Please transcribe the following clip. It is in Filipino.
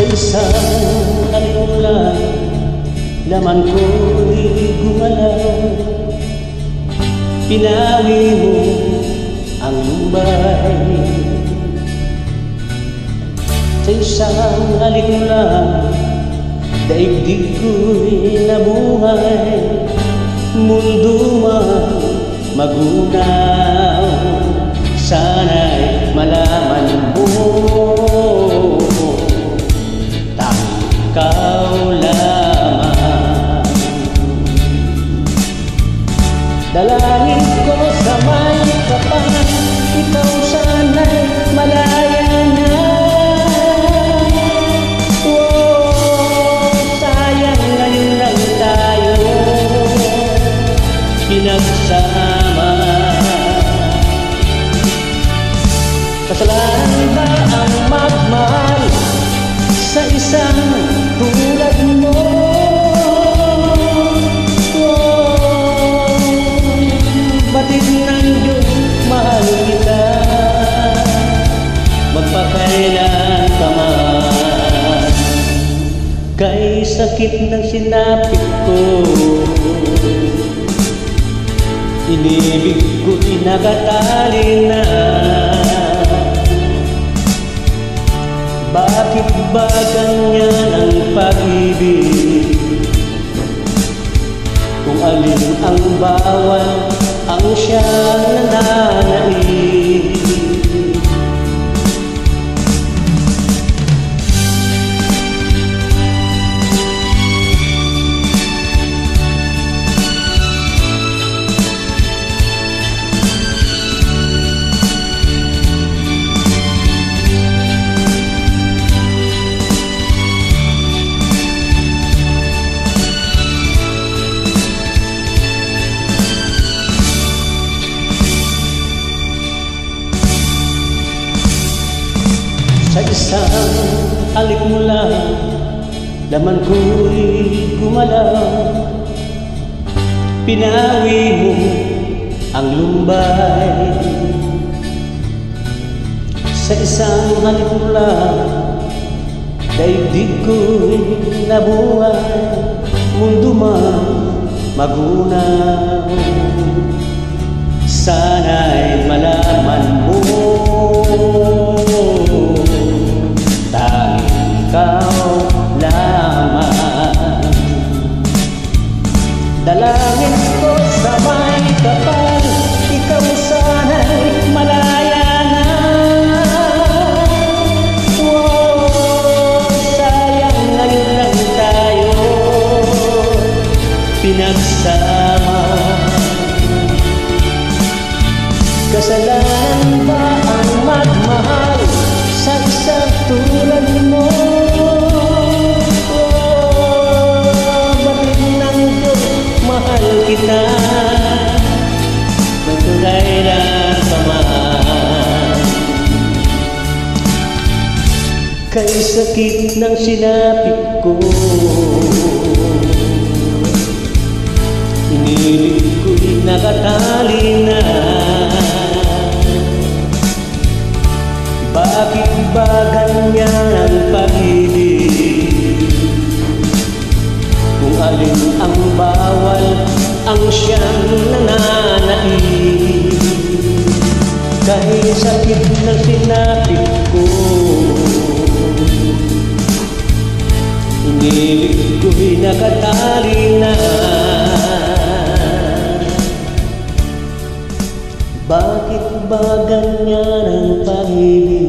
Sa isang alimulan, laman ko'y gumalaw. Pinawi mo ang lumbay. Sa isang alimulan, daigdig ko'y nabuhay. Mundo man magunaw, sana'y malaman mo tanging ikaw lamang. Dalangin ko sa may kapal, ikaw sana'y malaya na. Sayang ngayon lang tayo pinagsama. Kasalanan ba ang magmahal sa isang tulad mo? Batid ng Diyos, mahal kita, magpakailan ka man. Kay sakit ng sinapit ko, inibig ko'y nakatali na. Bakit ba ganyan ang pag-ibig? Kung alin ang bawal, ang siyang nananaig. Sa isang alikmula, laman ko'y gumalaw. Pinawi mo ang lumbay. Sa isang alikmula, daigdig ko'y nabuhay. Mundo man magunaw, sana'y malaman mo tanging ikaw lamang. Dalangin ko sa may kapal, ikaw sana'y malaya na. Sayang ngayon lang tayo pinagsama. Kasalanan ba ang magmahal sa isang tulad mo? Bakit ng Diyos, mahal kita, magpakailan ka man. Kay sakit ng sinapit ko, inibig ko'y nakatali na. Bakit ba ganyan ang pag-ibig? Kung alin ang bawal, ang siyang nananaig. Kahit sakit ng sinapit ko, inibig ko'y nakatali na. Bakit ba ganyan ang pag-ibig?